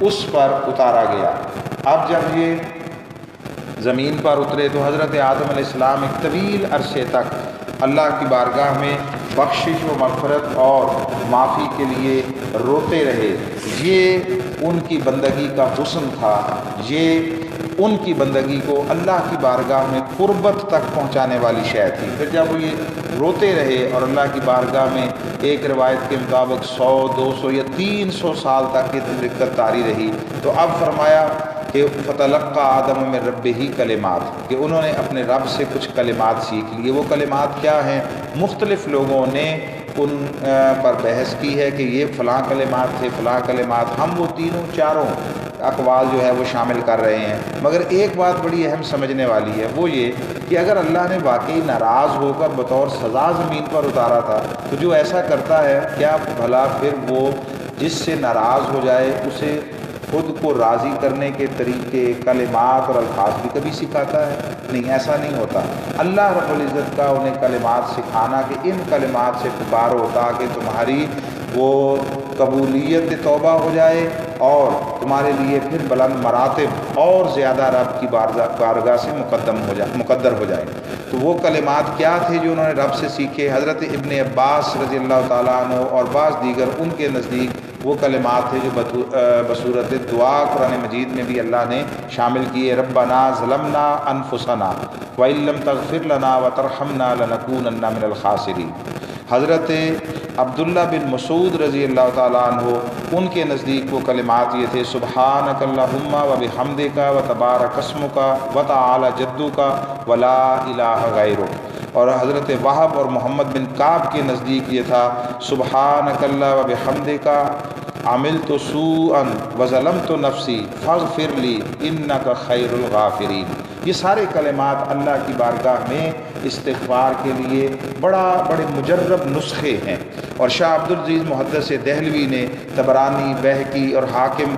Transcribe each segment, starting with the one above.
اس پر اتارا گیا۔ اب جب یہ زمین پر اترے تو حضرت آدم علیہ السلام ایک طویل عرصے تک اللہ کی بارگاہ میں بخشش و مغفرت اور معافی کے لیے روتے رہے۔ یہ ان کی بندگی کا حسن تھا، یہ ان کی بندگی کو اللہ کی بارگاہ میں قربت تک پہنچانے والی شے تھی۔ پھر جب وہ یہ روتے رہے اور اللہ کی بارگاہ میں ایک روایت کے مطابق 100 200 یا 300 سال تک یہ دقت طاری رہی، تو اب فرمایا کہ فتلقى آدم من ربہ کلمات، کہ انہوں نے اپنے رب سے کچھ کلمات سیکھ لیے۔ وہ کلمات کیا ہیں؟ مختلف لوگوں نے ان پر بحث کی ہے کہ یہ فلاں کلمات تھے، فلاں کلمات، ہم وہ تینوں چاروں اقوال جو ہے وہ شامل کر رہے ہیں، مگر ایک بات بڑی اہم سمجھنے والی ہے، وہ یہ کہ اگر اللہ نے واقعی ناراض ہو کر بطور سزا زمین پر اتارا تھا تو جو ایسا کرتا ہے کیا بھلا پھر وہ جس سے ناراض ہو جائے اسے خود کو راضی کرنے کے طریقے، کلمات اور الفاظ بھی کبھی سکھاتا ہے؟ نہیں، ایسا نہیں ہوتا۔ اللہ رب العزت کا انہیں کلمات سکھانا کہ ان کلمات سے پکارو تاکہ تمہاری وہ قبولیت توبہ ہو جائے اور تمہارے لیے پھر بلند مراتب اور زیادہ رب کی بارگاہ سے مقدر ہو جائے۔ تو وہ کلمات کیا تھے جو انہوں نے رب سے سیکھے؟ حضرت ابن عباس رضی اللہ تعالیٰ عنہ اور بعض دیگر ان کے نزدیک وہ کلمات تھے جو بصورت دعا قرآن مجید میں بھی اللہ نے شامل کیے۔ ربنا ظلمنا انفسنا وَإِن لَّمْ تَغْفِرْ لَنَا وَتَرْحَمْنَا لَنَكُونَنَّ مِنَ الْخَاسِرِينَ۔ حضرت عبداللہ بن مسعود رضی اللہ تعالیٰ عنہ ان کے نزدیک وہ کلمات یہ تھے، سبحانک اللہم وبحمدک وتبارک اسمک وتعالی جدک ولا الہ غیرک۔ اور حضرت وہب اور محمد بن کعب کے نزدیک یہ تھا، سبحانک اللہ وبحمدک عملت سوءا وظلمت نفسی فاغفر لی انک خیر الغافرین۔ یہ سارے کلمات اللہ کی بارگاہ میں استغفار کے لیے بڑے مجرب نسخے ہیں۔ اور شاہ عبدالعزیز محدث دہلوی نے طبرانی، بہقی اور حاکم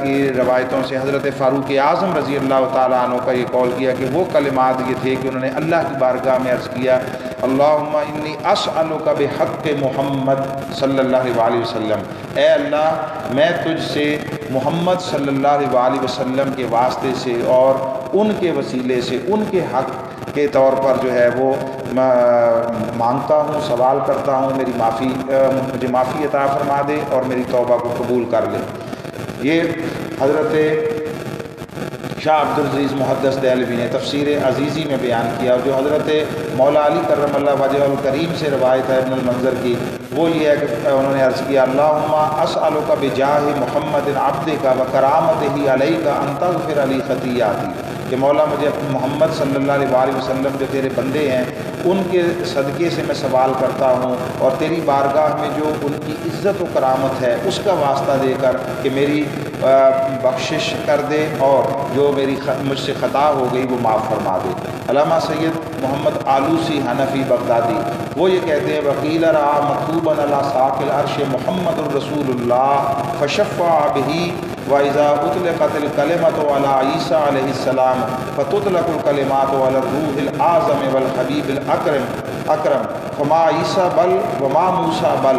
کی روایتوں سے حضرت فاروق اعظم رضی اللہ تعالیٰ عنہ کا یہ قول کیا کہ وہ کلمات یہ تھے کہ انہوں نے اللہ کی بارگاہ میں عرض کیا، اللہم انی اسألک بحق محمد صلی اللہ علیہ وسلم، اے اللہ میں تجھ سے محمد صلی اللہ علیہ وسلم کے واسطے سے اور ان کے وسیلے سے ان کے حق کے طور پر جو ہے وہ مانگتا ہوں، سوال کرتا ہوں، مجھے معافی عطا فرما دے اور میری توبہ کو قبول کر لے۔ یہ حضرت شاہ عبدالعزیز محدث دہلوی نے تفسیر عزیزی میں بیان کیا، جو حضرت مولا علی کرم اللہ وجہ الکریم سے روایت ہے ابن المنظر کی، وہ یہ ہے کہ انہوں نے عرض کیا، اللہم اسألک بجاہ محمد عبدک و کرامتہ علیک ان تغفر لی خطیاتی، کہ مولا مجھے محمد صلی اللہ علیہ وسلم جو تیرے بندے ہیں ان کے صدقے سے میں سوال کرتا ہوں اور تیری بارگاہ میں جو ان کی عزت و کرامت ہے اس کا واسطہ دے کر کہ میری بخشش کر دے اور جو مجھ سے خطا ہو گئی وہ معاف فرما دے۔ علامہ سید محمد آلوسی حنفی بغدادی وہ یہ کہتے ہیں، وقیل را مکتوبا علی ساق العرش محمد الرسول اللہ فشفع بہ وَإِذَا أُطْلِقَتِ الْكَلِمَةُ عَلَىٰ عِيسَىٰ عَلَيْهِ السَّلَامُ فَتُطْلَقُ الْكَلِمَاتُ عَلَى الرُّوحِ الْأَعْظَمِ وَالْحَبِيبِ الْأَكْرَمِ فَمَا عِيسَىٰ بَلْ وَمَا مُوسَىٰ بَلْ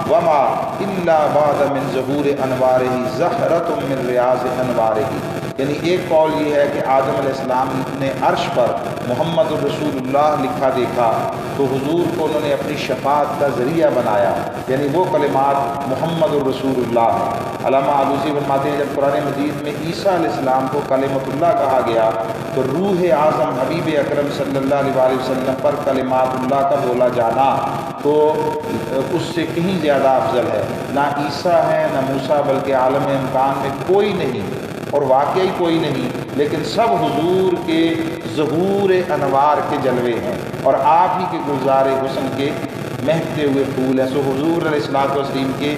وَمَا إِلَّا بَعْدَ مِن ظُهُورِ أَنْوَارِهِ زَهْرَةٌ مِّن رِّيَاضِ أَنْوَارِهِ۔ یعنی ایک قول یہ ہے کہ آدم علیہ السلام نے عرش پر محمد الرسول اللہ لکھا دیکھا تو حضور کو انہوں نے اپنی شفاعت کا ذریعہ بنایا، یعنی وہ کلمات محمد الرسول اللہ ہیں۔ علامہ آلوسی فرماتے ہیں جب قرآن مجید میں عیسیٰ علیہ السلام کو کلمۃ اللہ کہا گیا تو روح اعظم حبیب اکرم صلی اللہ علیہ وسلم پر کلمات اللہ کا بولا جانا تو اس سے کہیں زیادہ افضل ہے۔ نہ عیسیٰ ہے نہ موسیٰ، بلکہ عالم امکان میں کوئی نہیں اور واقعی کوئی نہیں، لیکن سب حضور کے ظہور انوار کے جلوے ہیں اور آپ ہی کے گلزار حسن کے مہکتے ہوئے پھول ہیں۔ سو حضور علیہ الصلوۃ والتسلیم کے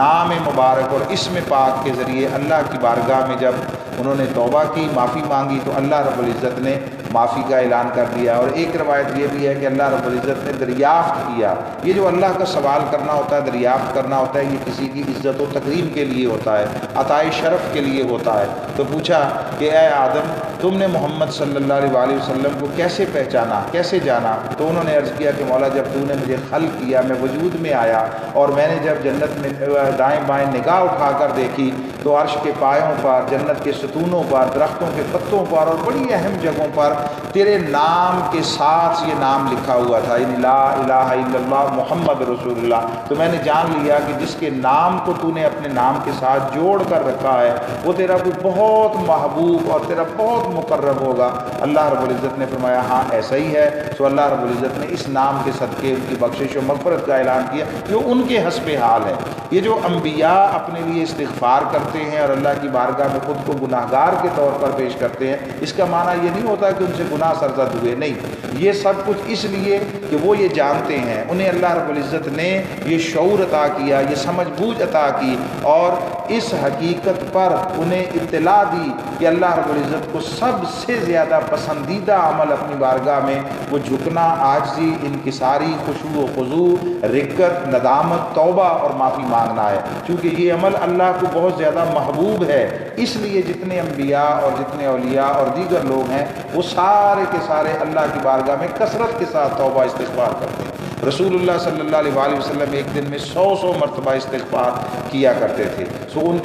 نام مبارک اور اسم پاک کے ذریعے اللہ کی بارگاہ میں جب انہوں نے توبہ کی، معافی مانگی تو اللہ رب العزت نے معافی کا اعلان کر دیا۔ اور ایک روایت یہ بھی ہے کہ اللہ رب العزت نے دریافت کیا۔ یہ جو اللہ کا سوال کرنا ہوتا ہے، دریافت کرنا ہوتا ہے، یہ کسی کی عزت و تکریم کے لیے ہوتا ہے، عطائے شرف کے لیے ہوتا ہے۔ تو پوچھا کہ اے آدم، تم نے محمد صلی اللہ علیہ وسلم کو کیسے پہچانا، کیسے جانا؟ تو انہوں نے عرض کیا کہ مولا جب تو نے مجھے خلق کیا، میں وجود میں آیا، اور میں نے جب جنت میں دائیں بائیں نگاہ اٹھا کر دیکھی تو عرش کے پایوں پر، جنت کے ستونوں پر، درختوں کے پتوں پر اور بڑی اہم جگہوں پر تیرے نام کے ساتھ یہ نام لکھا ہوا تھا، یعنی لا الہ الا اللہ محمد رسول اللہ۔ تو میں نے جان لیا کہ جس کے نام کو تو نے اپنے نام کے ساتھ جوڑ کر رکھا ہے وہ تیرا کوئی بہت محبوب اور تیرا بہت مقرب ہوگا۔ اللہ رب العزت نے فرمایا ہاں ایسا ہی ہے۔ سو اللہ رب العزت نے اس نام کے صدقے ان کی بخشش و مغفرت کا اعلان کیا جو ان کے حسب حال ہے۔ یہ جو انبیاء اپنے لیے استغفار کرتے ہیں اور اللہ کی بارگاہ میں خود کو گناہگار کے طور پر پیش کرتے ہیں، اس کا معنی یہ نہیں ہوتا کہ ان سے گناہ سرزد ہوئے، نہیں، یہ سب کچھ اس لیے کہ وہ یہ جانتے ہیں، انہیں اللہ رب العزت نے یہ شعور عطا کیا، یہ سمجھ بوجھ عطا کی، اور اس حقیقت پر انہیں اطلاع دی کہ اللہ رب العزت کو سب سے زیادہ پسندیدہ عمل اپنی بارگاہ میں وہ جھکنا، عاجزی، انکساری، خشوع و خضوع، رقت، ندامت، توبہ اور معافی مانگنا ہے۔ چونکہ یہ عمل اللہ کو بہت زیادہ محبوب ہے، اس لیے جتنے انبیاء اور جتنے اولیاء اور دیگر لوگ ہیں وہ سارے کے سارے اللہ کی بارگاہ میں کثرت کے ساتھ توبہ استغفار کرتے ہیں۔ رسول اللہ صلی اللہ علیہ وسلم ایک دن میں 100 مرتبہ استغفار کیا کرتے تھے، سو ان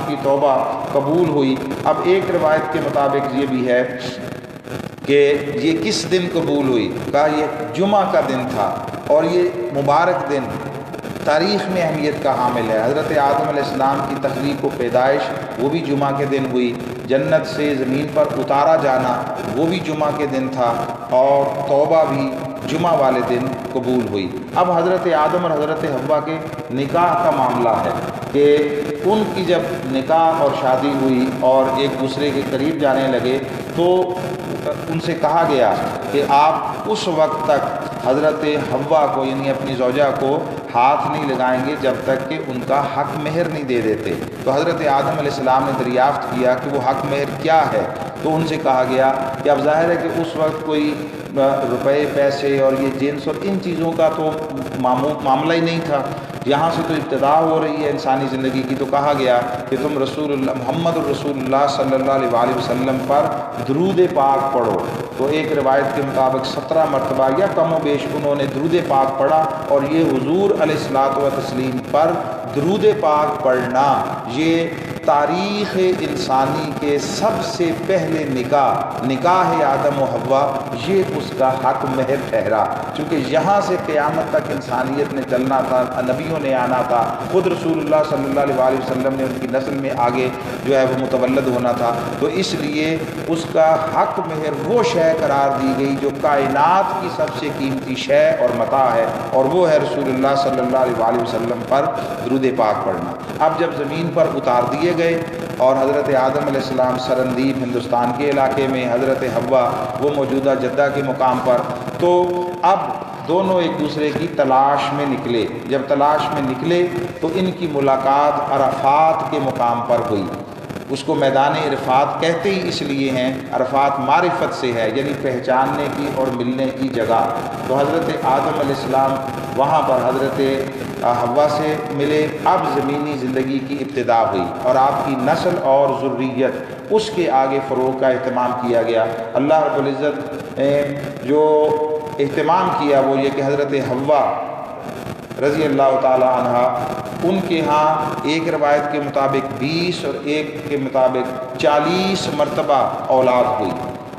کی توبہ قبول ہوئی۔ اب ایک روایت کے مطابق یہ بھی ہے کہ یہ کس دن قبول ہوئی؟ کہا یہ جمعہ کا دن تھا، اور یہ مبارک دن تاریخ میں اہمیت کا حامل ہے۔ حضرت آدم علیہ السلام کی تخلیق و پیدائش وہ بھی جمعہ کے دن ہوئی، جنت سے زمین پر اتارا جانا وہ بھی جمعہ کے دن تھا، اور توبہ بھی جمعہ والے دن قبول ہوئی۔ اب حضرت آدم اور حضرت حوا کے نکاح کا معاملہ ہے کہ ان کی جب نکاح اور شادی ہوئی اور ایک دوسرے کے قریب جانے لگے تو ان سے کہا گیا کہ آپ اس وقت تک حضرت حوا کو یعنی اپنی زوجہ کو ہاتھ نہیں لگائیں گے جب تک کہ ان کا حق مہر نہیں دے دیتے۔ تو حضرت آدم علیہ السلام نے دریافت کیا کہ وہ حق مہر کیا ہے، تو ان سے کہا گیا کہ اب ظاہر ہے کہ اس وقت کوئی روپے، پیسے اور یہ جنس اور ان چیزوں کا تو معاملہ ہی نہیں تھا، یہاں سے تو ابتدا ہو رہی ہے انسانی زندگی کی۔ تو کہا گیا کہ تم رسول اللہ محمد الرسول اللہ صلی اللہ علیہ وسلم پر درود پاک پڑھو۔ تو ایک روایت کے مطابق 17 مرتبہ یا کم و بیش انہوں نے درود پاک پڑھا، اور یہ حضور علیہ الصلاۃ و تسلیم پر درود پاک پڑھنا یہ تاریخ انسانی کے سب سے پہلے نکاح آدم و حوا یہ اس کا حق مہر ٹھہرا، چونکہ یہاں سے قیامت تک انسانیت نے چلنا تھا، نبیوں نے آنا تھا، خود رسول اللہ صلی اللہ علیہ وسلم نے ان کی نسل میں آگے جو ہے وہ متولد ہونا تھا، تو اس لیے اس کا حق مہر وہ شے قرار دی گئی جو کائنات کی سب سے قیمتی شے اور متاع ہے، اور وہ ہے رسول اللہ صلی اللہ علیہ وسلم پر درود پاک پڑھنا۔ اب جب زمین پر اتار دیے گئے اور حضرت آدم علیہ السلام سرندیب ہندوستان کے علاقے میں، حضرت حوا وہ موجودہ جدہ کے مقام پر، تو اب دونوں ایک دوسرے کی تلاش میں نکلے۔ جب تلاش میں نکلے تو ان کی ملاقات عرفات کے مقام پر ہوئی۔ اس کو میدان عرفات کہتے ہی اس لیے ہیں، عرفات معرفت سے ہے، یعنی پہچاننے کی اور ملنے کی جگہ۔ تو حضرت آدم علیہ السلام وہاں پر حضرت حوا سے ملے۔ اب زمینی زندگی کی ابتدا ہوئی اور آپ کی نسل اور ذریت اس کے آگے فروغ کا اہتمام کیا گیا۔ اللہ رب العزت نے جو اہتمام کیا وہ یہ کہ حضرت حوا رضی اللہ تعالی عنہ ان کے ہاں ایک روایت کے مطابق 20 اور ایک کے مطابق 40 مرتبہ اولاد ہوئی،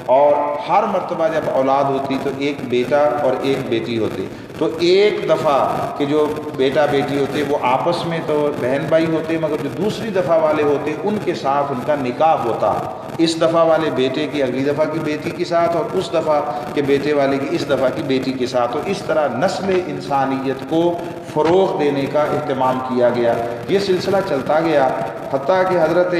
اور ہر مرتبہ جب اولاد ہوتی تو ایک بیٹا اور ایک بیٹی ہوتی۔ تو ایک دفعہ کہ جو بیٹا بیٹی ہوتے وہ آپس میں تو بہن بھائی ہوتے، مگر جو دوسری دفعہ والے ہوتے ان کے ساتھ ان کا نکاح ہوتا، اس دفعہ والے بیٹے کی اگلی دفعہ کی بیٹی کے ساتھ، اور اس دفعہ کے بیٹے والے کی اس دفعہ کی بیٹی کے ساتھ، اور اس طرح نسل انسانیت کو فروغ دینے کا اہتمام کیا گیا۔ یہ سلسلہ چلتا گیا حتیٰ کہ حضرت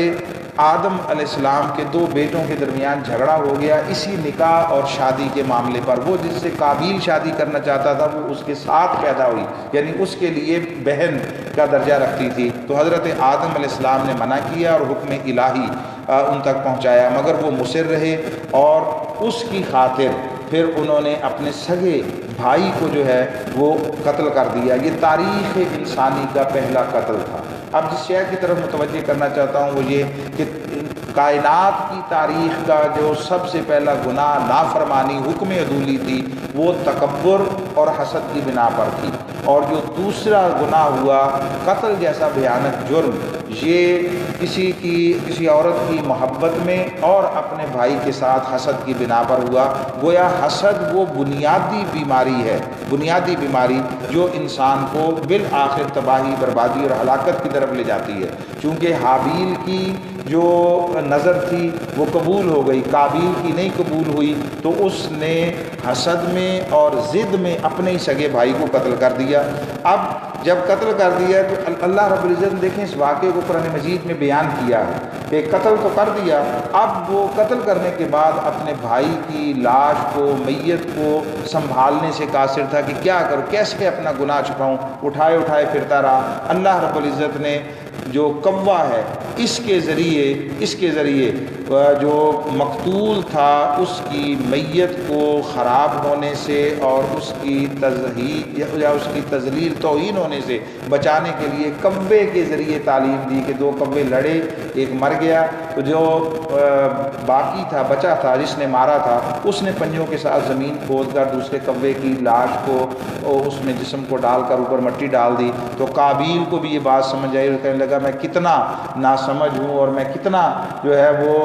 آدم علیہ السلام کے 2 بیٹوں کے درمیان جھگڑا ہو گیا اسی نکاح اور شادی کے معاملے پر۔ وہ جس سے قابیل شادی کرنا چاہتا تھا وہ اس کے ساتھ پیدا ہوئی، یعنی اس کے لیے بہن کا درجہ رکھتی تھی، تو حضرت آدم علیہ السلام نے منع کیا اور حکم الہی ان تک پہنچایا، مگر وہ مصر رہے اور اس کی خاطر پھر انہوں نے اپنے سگے بھائی کو جو ہے وہ قتل کر دیا۔ یہ تاریخ انسانی کا پہلا قتل تھا۔ اب جس شے کی طرف متوجہ کرنا چاہتا ہوں وہ یہ کہ کائنات کی تاریخ کا جو سب سے پہلا گناہ نافرمانی حکم عدولی تھی وہ تکبر اور حسد کی بنا پر تھی، اور جو دوسرا گناہ ہوا قتل جیسا بھیانک جرم، یہ کسی عورت کی محبت میں اور اپنے بھائی کے ساتھ حسد کی بنا پر ہوا۔ گویا حسد وہ بنیادی بیماری ہے، بنیادی بیماری جو انسان کو بالآخر تباہی، بربادی اور ہلاکت کی طرف لے جاتی ہے۔ چونکہ حابیل کی جو نظر تھی وہ قبول ہو گئی، قابیل کی نہیں قبول ہوئی، تو اس نے حسد میں اور ضد میں اپنے ہی سگے بھائی کو قتل کر دیا۔ اب جب قتل کر دیا تو اللہ رب العزت نے دیکھیں اس واقعے کو قرآن مجید میں بیان کیا ہے کہ قتل تو کر دیا، اب وہ قتل کرنے کے بعد اپنے بھائی کی لاش کو، میت کو سنبھالنے سے قاصر تھا کہ کیا کروں، کیسے اپنا گناہ چھپاؤں، اٹھائے پھرتا رہا۔ اللہ رب العزت نے جو کوا ہے اس کے ذریعے جو مقتول تھا اس کی میت کو خراب ہونے سے اور اس کی تزہید یا اس کی تذلیل توہین ہونے سے بچانے کے لیے کوے کے ذریعے تعلیم دی کہ 2 کوے لڑے، ایک مر گیا تو جو باقی تھا، بچا تھا، جس نے مارا تھا اس نے پنجوں کے ساتھ زمین کھود کر دوسرے کوے کی لاش کو اس میں جسم کو ڈال کر اوپر مٹی ڈال دی۔ تو قابیل کو بھی یہ بات سمجھ آئی اور کہنے لگا میں کتنا ناسمجھ ہوں اور میں کتنا جو ہے وہ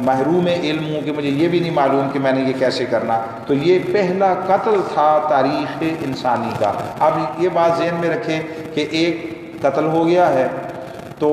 محروم علم ہوں کہ مجھے یہ بھی نہیں معلوم کہ میں نے یہ کیسے کرنا۔ تو یہ پہلا قتل تھا تاریخ انسانی کا۔ اب یہ بات ذہن میں رکھیں کہ ایک قتل ہو گیا ہے تو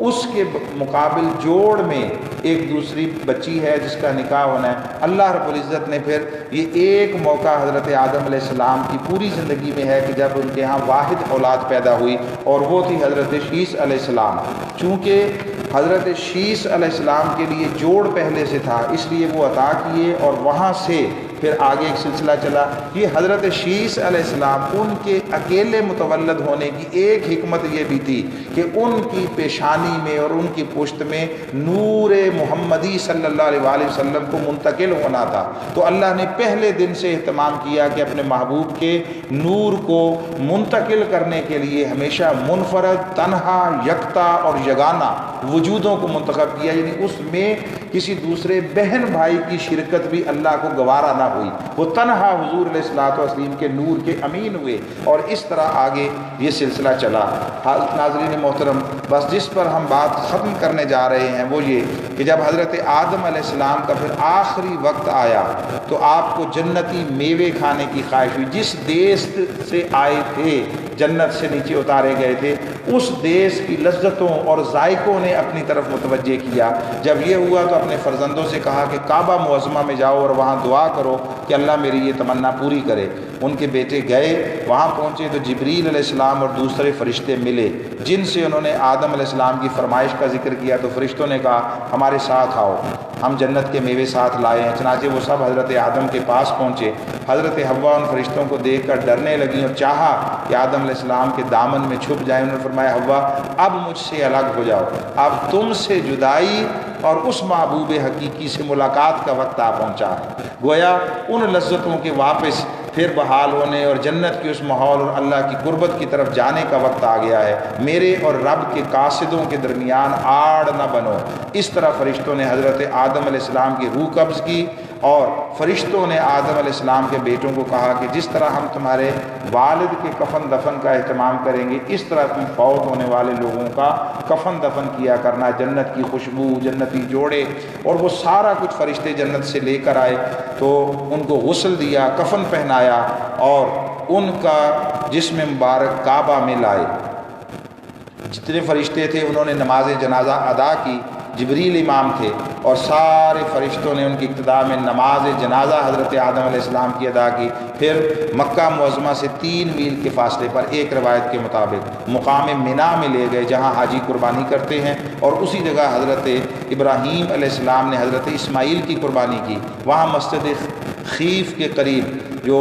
اس کے مقابل جوڑ میں ایک دوسری بچی ہے جس کا نکاح ہونا ہے۔ اللہ رب العزت نے پھر یہ ایک موقع حضرت آدم علیہ السلام کی پوری زندگی میں ہے کہ جب ان کے ہاں واحد اولاد پیدا ہوئی اور وہ تھی حضرت شیس علیہ السلام۔ چونکہ حضرت شیس علیہ السلام کے لیے جوڑ پہلے سے تھا اس لیے وہ عطا کیے، اور وہاں سے پھر آگے ایک سلسلہ چلا۔ یہ حضرت شیس علیہ السلام ان کے اکیلے متولد ہونے کی ایک حکمت یہ بھی تھی کہ ان کی پیشانی میں اور ان کی پشت میں نور محمدی صلی اللہ علیہ وآلہ وسلم کو منتقل ہونا تھا، تو اللہ نے پہلے دن سے اہتمام کیا کہ اپنے محبوب کے نور کو منتقل کرنے کے لیے ہمیشہ منفرد، تنہا، یکتا اور یگانہ وجودوں کو منتخب کیا، یعنی اس میں کسی دوسرے بہن بھائی کی شرکت بھی اللہ کو گوارا نہ ہوئی، وہ تنہا حضور علیہ الصلوۃ والتسلیم کے نور کے امین ہوئے، اور اس طرح آگے یہ سلسلہ چلا۔ ناظرین محترم، بس جس پر ہم بات ختم کرنے جا رہے ہیں وہ یہ کہ جب حضرت آدم علیہ السلام کا پھر آخری وقت آیا تو آپ کو جنتی میوے کھانے کی خواہش ہوئی۔ جس دیس سے آئے تھے، جنت سے نیچے اتارے گئے تھے، اس دیس کی لذتوں اور ذائقوں نے اپنی طرف متوجہ کیا۔ جب یہ ہوا تو اپنے فرزندوں سے کہا کہ کعبہ معظمہ میں جاؤ اور وہاں دعا کرو کہ اللہ میری یہ تمنا پوری کرے۔ ان کے بیٹے گئے، وہاں پہنچے تو جبریل علیہ السلام اور دوسرے فرشتے ملے جن سے انہوں نے آدم علیہ السلام کی فرمائش کا ذکر کیا، تو فرشتوں نے کہا ہمارے ساتھ آؤ، ہم جنت کے میوے ساتھ لائے ہیں۔ چنانچہ وہ سب حضرت آدم کے پاس پہنچے۔ حضرت حوا ان فرشتوں کو دیکھ کر ڈرنے لگیں اور چاہا کہ آدم علیہ السلام کے دامن میں چھپ جائیں۔ انہوں نے فرمایا حوا اب مجھ سے الگ ہو جاؤ، اب تم سے جدائی اور اس محبوب حقیقی سے ملاقات کا وقت آ پہنچا ہے۔ گویا ان لذتوں کے واپس پھر بحال ہونے اور جنت کے اس ماحول اور اللہ کی قربت کی طرف جانے کا وقت آ گیا ہے۔ میرے اور رب کے قاصدوں کے درمیان آڑ نہ بنو۔ اس طرح فرشتوں نے حضرت آدم علیہ السلام کی روح قبض کی، اور فرشتوں نے آدم علیہ السلام کے بیٹوں کو کہا کہ جس طرح ہم تمہارے والد کے کفن دفن کا اہتمام کریں گے، اس طرح تم فوت ہونے والے لوگوں کا کفن دفن کیا کرنا۔ جنت کی خوشبو، جنتی جوڑے اور وہ سارا کچھ فرشتے جنت سے لے کر آئے، تو ان کو غسل دیا، کفن پہنایا اور ان کا جسم مبارک کعبہ میں لائے۔ جتنے فرشتے تھے انہوں نے نماز جنازہ ادا کی، جبریل امام تھے، اور سارے فرشتوں نے ان کی ابتدا میں نماز جنازہ حضرت آدم علیہ السلام کی ادا کی۔ پھر مکہ معظمہ سے 3 میل کے فاصلے پر ایک روایت کے مطابق مقام منا میں لے گئے جہاں حاجی قربانی کرتے ہیں، اور اسی جگہ حضرت ابراہیم علیہ السلام نے حضرت اسماعیل کی قربانی کی۔ وہاں مسجد خیف کے قریب جو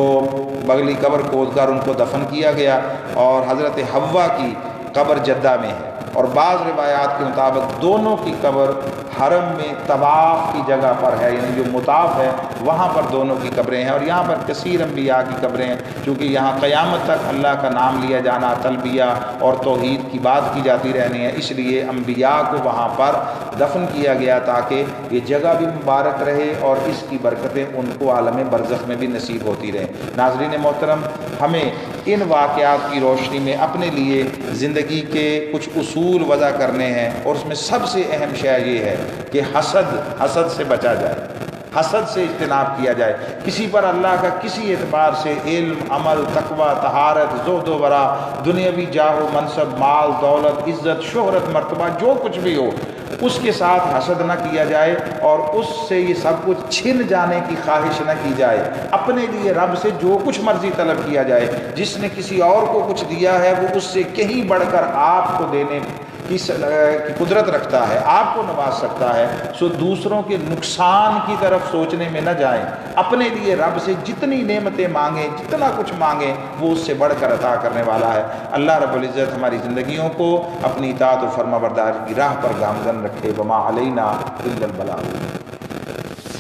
بغلی قبر کھود کر ان کو دفن کیا گیا، اور حضرت حوا کی قبر جدہ میں ہے، اور بعض روایات کے مطابق دونوں کی قبر حرم میں طواف کی جگہ پر ہے، یعنی جو مطاف ہے وہاں پر دونوں کی قبریں ہیں، اور یہاں پر کثیر انبیاء کی قبریں ہیں، چونکہ یہاں قیامت تک اللہ کا نام لیا جانا، تلبیہ اور توحید کی بات کی جاتی رہنی ہے، اس لیے انبیاء کو وہاں پر دفن کیا گیا تاکہ یہ جگہ بھی مبارک رہے اور اس کی برکتیں ان کو عالم برزخ میں بھی نصیب ہوتی رہیں۔ ناظرین محترم، ہمیں ان واقعات کی روشنی میں اپنے لیے زندگی کے کچھ اصول وضع کرنے ہیں، اور اس میں سب سے اہم شے یہ ہے کہ حسد سے بچا جائے، حسد سے اجتناب کیا جائے۔ کسی پر اللہ کا کسی اعتبار سے علم، عمل، تقوی، طہارت، زہد و ورع، دنیاوی جاہ و منصب، مال، دولت، عزت، شہرت، مرتبہ، جو کچھ بھی ہو اس کے ساتھ حسد نہ کیا جائے، اور اس سے یہ سب کچھ چھن جانے کی خواہش نہ کی جائے۔ اپنے لیے رب سے جو کچھ مرضی طلب کیا جائے، جس نے کسی اور کو کچھ دیا ہے وہ اس سے کہیں بڑھ کر آپ کو دینے کی قدرت رکھتا ہے، آپ کو نواز سکتا ہے، سو دوسروں کے نقصان کی طرف سوچنے میں نہ جائیں۔ اپنے لیے رب سے جتنی نعمتیں مانگیں، جتنا کچھ مانگیں، وہ اس سے بڑھ کر عطا کرنے والا ہے۔ اللہ رب العزت ہماری زندگیوں کو اپنی اطاعت و فرما برداری کی راہ پر گامزن رکھے۔ وما علینا الا البلاغ۔